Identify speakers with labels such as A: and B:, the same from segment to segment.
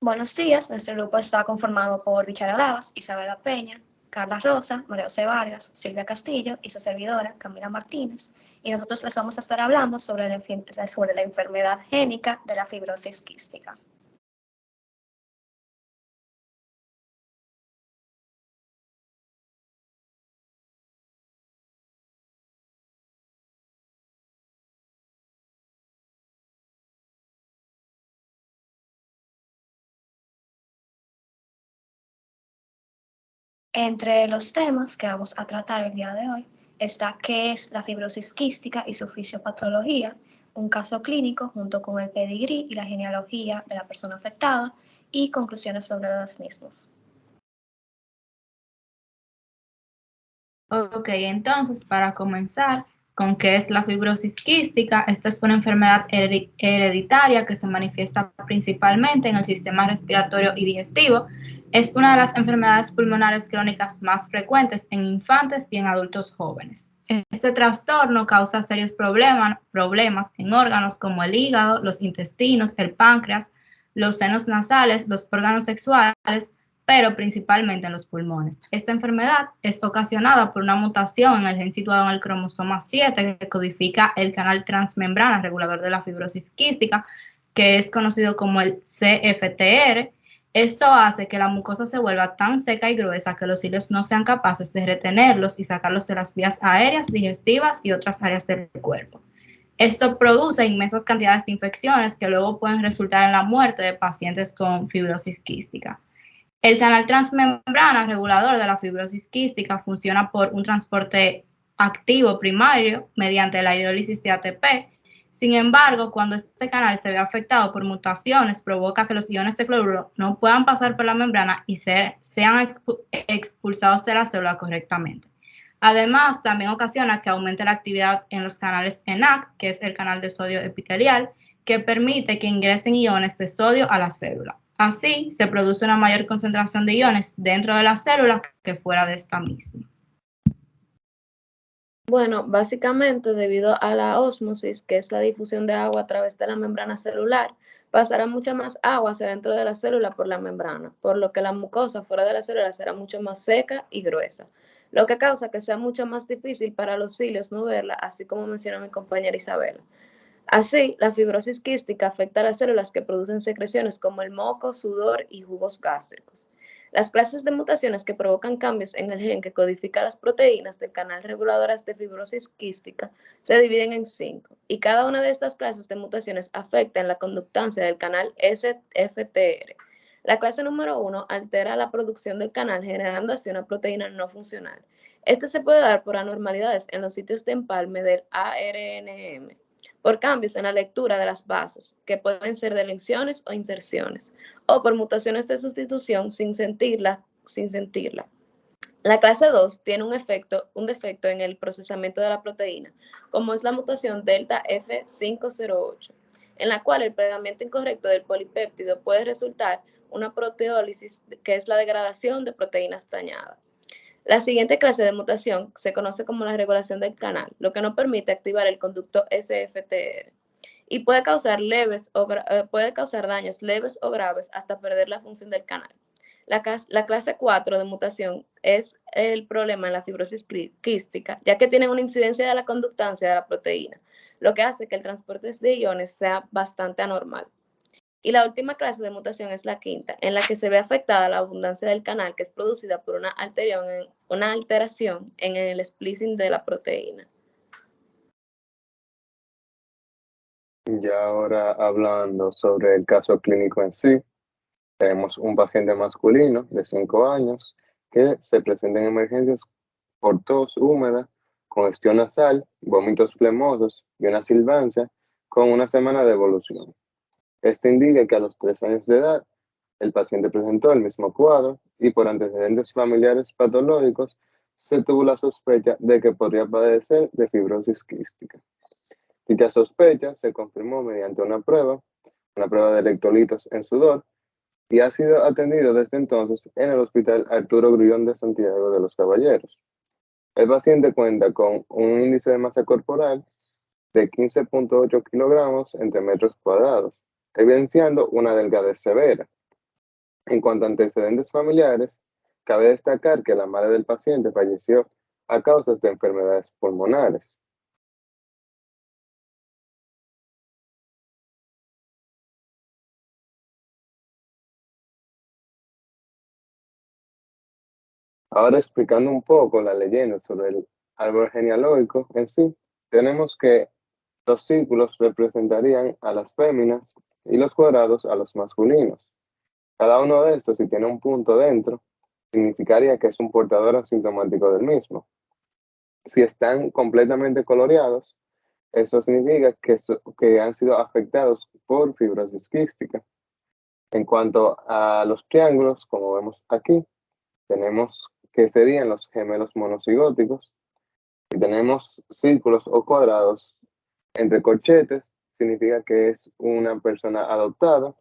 A: Buenos días, nuestro grupo está conformado por Richard Adavas, Isabela Peña, Carla Rosa, María José Vargas, Silvia Castillo y su servidora, Camila Martínez. Y nosotros les vamos a estar hablando sobre la enfermedad génica de la fibrosis quística. Entre los temas que vamos a tratar el día de hoy está qué es la fibrosis quística y su fisiopatología, un caso clínico junto con el pedigrí y la genealogía de la persona afectada y conclusiones sobre los mismos.
B: Ok, entonces para comenzar con qué es la fibrosis quística, esta es una enfermedad hereditaria que se manifiesta principalmente en el sistema respiratorio y digestivo. Es una de las enfermedades pulmonares crónicas más frecuentes en infantes y en adultos jóvenes. Este trastorno causa serios problemas en órganos como el hígado, los intestinos, el páncreas, los senos nasales, los órganos sexuales, pero principalmente en los pulmones. Esta enfermedad es ocasionada por una mutación en el gen situado en el cromosoma 7 que codifica el canal transmembrana regulador de la fibrosis quística, que es conocido como el CFTR. Esto hace que la mucosa se vuelva tan seca y gruesa que los cilios no sean capaces de retenerlos y sacarlos de las vías aéreas, digestivas y otras áreas del cuerpo. Esto produce inmensas cantidades de infecciones que luego pueden resultar en la muerte de pacientes con fibrosis quística. El canal transmembrana regulador de la fibrosis quística funciona por un transporte activo primario mediante la hidrólisis de ATP. Sin embargo, cuando este canal se ve afectado por mutaciones, provoca que los iones de cloruro no puedan pasar por la membrana y sean expulsados de la célula correctamente. Además, también ocasiona que aumente la actividad en los canales ENaC, que es el canal de sodio epitelial, que permite que ingresen iones de sodio a la célula. Así, se produce una mayor concentración de iones dentro de la célula que fuera de esta misma.
C: Bueno, básicamente debido a la ósmosis, que es la difusión de agua a través de la membrana celular, pasará mucha más agua hacia dentro de la célula por la membrana, por lo que la mucosa fuera de la célula será mucho más seca y gruesa, lo que causa que sea mucho más difícil para los cilios moverla, así como mencionó mi compañera Isabela. Así, la fibrosis quística afecta a las células que producen secreciones como el moco, sudor y jugos gástricos. Las clases de mutaciones que provocan cambios en el gen que codifica las proteínas del canal reguladoras de fibrosis quística se dividen en 5, y cada una de estas clases de mutaciones afecta en la conductancia del canal SFTR. La clase número 1 altera la producción del canal, generando así una proteína no funcional. Este se puede dar por anormalidades en los sitios de empalme del ARNM, por cambios en la lectura de las bases, que pueden ser deleciones o inserciones, o por mutaciones de sustitución sin sentirla. La clase 2 tiene un defecto en el procesamiento de la proteína, como es la mutación delta F508, en la cual el plegamiento incorrecto del polipéptido puede resultar una proteólisis, que es la degradación de proteínas dañadas. La siguiente clase de mutación se conoce como la regulación del canal, lo que no permite activar el conducto SFTR y puede causar daños leves o graves hasta perder la función del canal. La clase 4 de mutación es el problema en la fibrosis quística, ya que tiene una incidencia de la conductancia de la proteína, lo que hace que el transporte de iones sea bastante anormal. Y la última clase de mutación es la quinta, en la que se ve afectada la abundancia del canal, que es producida por una alteración en el splicing de la proteína.
D: Ya ahora hablando sobre el caso clínico en sí, tenemos un paciente masculino de 5 años que se presenta en emergencias por tos húmeda, congestión nasal, vómitos flemosos y una silbancia con una semana de evolución. Esto indica que a los 3 años de edad el paciente presentó el mismo cuadro y por antecedentes familiares patológicos se tuvo la sospecha de que podría padecer de fibrosis quística. Dicha sospecha se confirmó mediante una prueba de electrolitos en sudor, y ha sido atendido desde entonces en el Hospital Arturo Grullón de Santiago de los Caballeros. El paciente cuenta con un índice de masa corporal de 15.8 kilogramos entre metros cuadrados, evidenciando una delgadez severa. En cuanto a antecedentes familiares, cabe destacar que la madre del paciente falleció a causa de enfermedades pulmonares. Ahora explicando un poco la leyenda sobre el árbol genealógico en sí, tenemos que los círculos representarían a las féminas y los cuadrados a los masculinos. Cada uno de estos, si tiene un punto dentro, significaría que es un portador asintomático del mismo. Si están completamente coloreados, eso significa que han sido afectados por fibrosis quística. En cuanto a los triángulos, como vemos aquí, tenemos que serían los gemelos monocigóticos. Si tenemos círculos o cuadrados entre corchetes, significa que es una persona adoptada.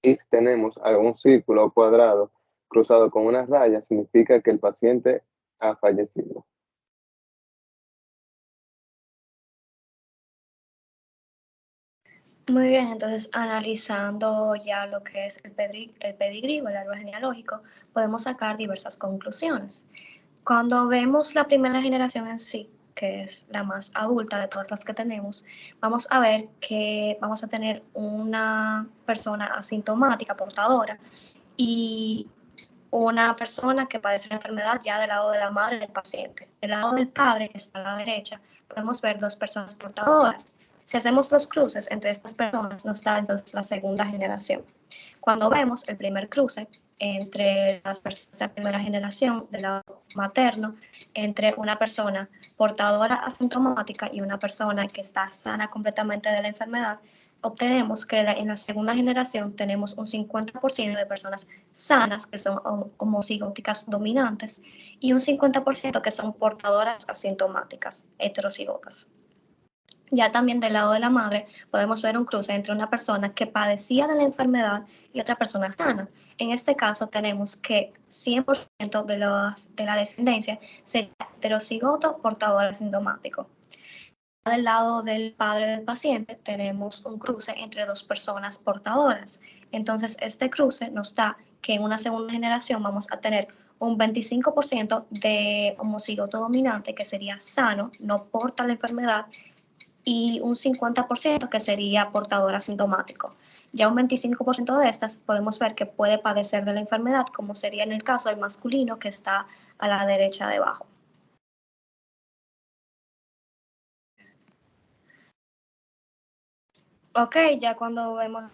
D: Y si tenemos algún círculo o cuadrado cruzado con una raya, significa que el paciente ha fallecido.
A: Muy bien, entonces analizando ya lo que es el pedigrí o el árbol genealógico, podemos sacar diversas conclusiones. Cuando vemos la primera generación en sí, que es la más adulta de todas las que tenemos, vamos a ver que vamos a tener una persona asintomática, portadora, y una persona que padece la enfermedad ya del lado de la madre del paciente. Del lado del padre, que está a la derecha, podemos ver dos personas portadoras. Si hacemos los cruces entre estas personas, nos da entonces la segunda generación. Cuando vemos el primer cruce entre las personas de la primera generación del lado materno, entre una persona portadora asintomática y una persona que está sana completamente de la enfermedad, obtenemos que en la segunda generación tenemos un 50% de personas sanas que son homocigóticas dominantes y un 50% que son portadoras asintomáticas, heterocigotas. Ya también del lado de la madre podemos ver un cruce entre una persona que padecía de la enfermedad y otra persona sana. En este caso tenemos que 100% de la descendencia sería heterocigoto portador asintomático. Del lado del padre del paciente tenemos un cruce entre dos personas portadoras. Entonces este cruce nos da que en una segunda generación vamos a tener un 25% de homocigoto dominante que sería sano, no porta la enfermedad, y un 50% que sería portador asintomático. Ya un 25% de estas podemos ver que puede padecer de la enfermedad, como sería en el caso del masculino que está a la derecha debajo. Ok, ya cuando vemos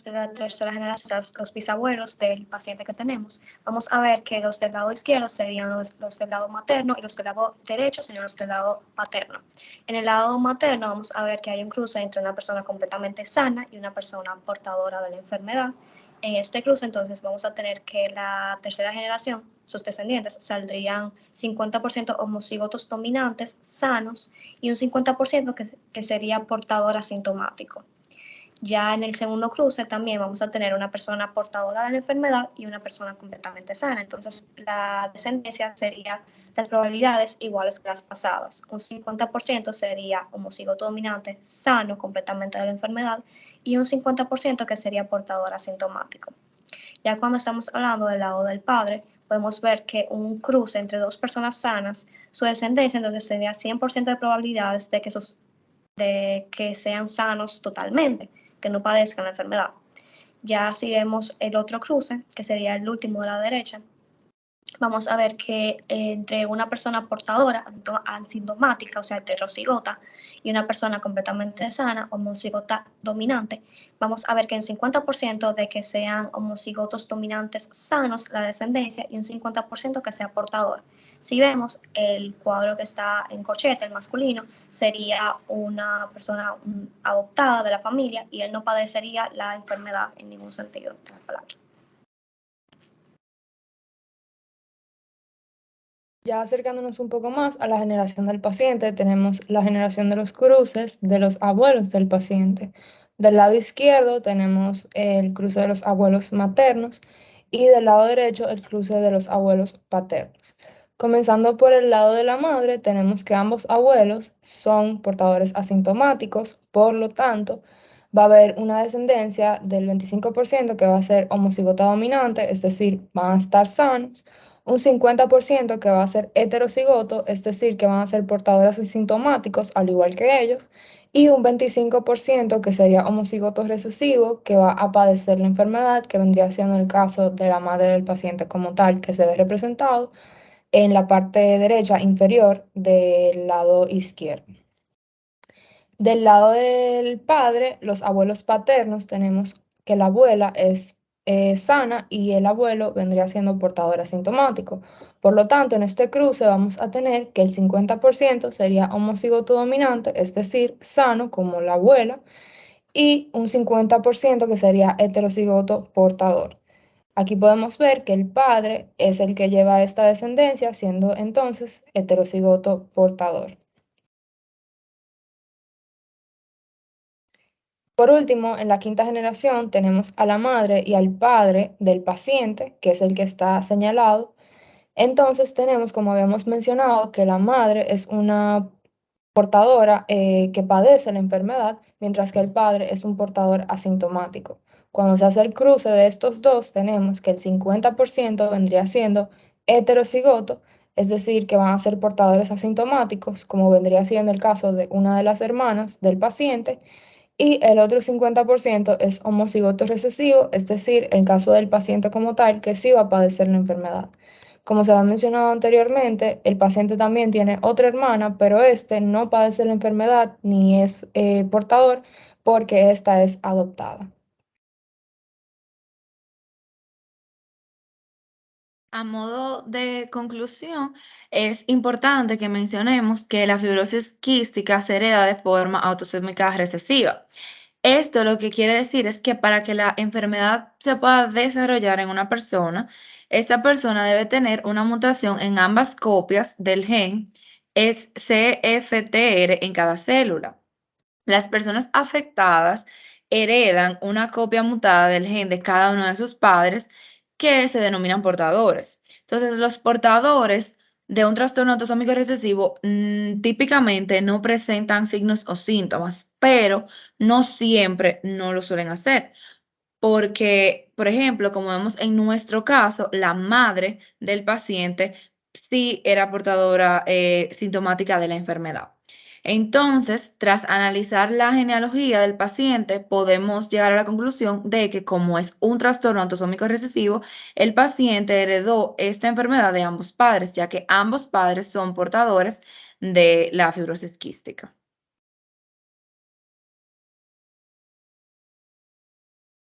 A: de la tercera generación, los bisabuelos del paciente que tenemos, vamos a ver que los del lado izquierdo serían los del lado materno y los del lado derecho serían los del lado paterno. En el lado materno vamos a ver que hay un cruce entre una persona completamente sana y una persona portadora de la enfermedad. En este cruce entonces vamos a tener que la tercera generación, sus descendientes, saldrían 50% homocigotos dominantes sanos y un 50% que sería portador asintomático. Ya en el segundo cruce también vamos a tener una persona portadora de la enfermedad y una persona completamente sana. Entonces la descendencia sería las probabilidades iguales que las pasadas. Un 50% sería homocigoto dominante sano completamente de la enfermedad y un 50% que sería portador asintomático. Ya cuando estamos hablando del lado del padre, podemos ver que un cruce entre dos personas sanas, su descendencia entonces sería 100% de probabilidades de que sean sanos totalmente, que no padezcan la enfermedad. Ya si vemos el otro cruce, que sería el último de la derecha, vamos a ver que entre una persona portadora asintomática, o sea, heterocigota, y una persona completamente sana, homocigota dominante, vamos a ver que un 50% de que sean homocigotos dominantes sanos la descendencia y un 50% que sea portador. Si vemos el cuadro que está en corchete, el masculino, sería una persona adoptada de la familia y él no padecería la enfermedad en ningún sentido de la palabra.
C: Ya acercándonos un poco más a la generación del paciente, tenemos la generación de los cruces de los abuelos del paciente. Del lado izquierdo tenemos el cruce de los abuelos maternos y del lado derecho el cruce de los abuelos paternos. Comenzando por el lado de la madre, tenemos que ambos abuelos son portadores asintomáticos, por lo tanto, va a haber una descendencia del 25% que va a ser homocigota dominante, es decir, van a estar sanos, un 50% que va a ser heterocigoto, es decir, que van a ser portadores asintomáticos, al igual que ellos, y un 25% que sería homocigoto recesivo, que va a padecer la enfermedad, que vendría siendo el caso de la madre del paciente como tal, que se ve representado en la parte derecha inferior del lado izquierdo. Del lado del padre, los abuelos paternos, tenemos que la abuela es sana y el abuelo vendría siendo portador asintomático. Por lo tanto, en este cruce vamos a tener que el 50% sería homocigoto dominante, es decir, sano como la abuela, y un 50% que sería heterocigoto portador. Aquí podemos ver que el padre es el que lleva esta descendencia, siendo entonces heterocigoto portador. Por último, en la quinta generación tenemos a la madre y al padre del paciente, que es el que está señalado. Entonces tenemos, como habíamos mencionado, que la madre es una portadora que padece la enfermedad, mientras que el padre es un portador asintomático. Cuando se hace el cruce de estos dos, tenemos que el 50% vendría siendo heterocigoto, es decir, que van a ser portadores asintomáticos, como vendría siendo el caso de una de las hermanas del paciente, y el otro 50% es homocigoto recesivo, es decir, el caso del paciente como tal que sí va a padecer la enfermedad. Como se ha mencionado anteriormente, el paciente también tiene otra hermana, pero este no padece la enfermedad ni es portador porque esta es adoptada.
B: A modo de conclusión, es importante que mencionemos que la fibrosis quística se hereda de forma autosómica recesiva. Esto lo que quiere decir es que para que la enfermedad se pueda desarrollar en una persona, esta persona debe tener una mutación en ambas copias del gen es CFTR en cada célula. Las personas afectadas heredan una copia mutada del gen de cada uno de sus padres que se denominan portadores. Entonces, los portadores de un trastorno autosómico recesivo típicamente no presentan signos o síntomas, pero no siempre no lo suelen hacer. Porque, por ejemplo, como vemos en nuestro caso, la madre del paciente sí era portadora sintomática de la enfermedad. Entonces, tras analizar la genealogía del paciente, podemos llegar a la conclusión de que como es un trastorno autosómico recesivo, el paciente heredó esta enfermedad de ambos padres, ya que ambos padres son portadores de la fibrosis quística.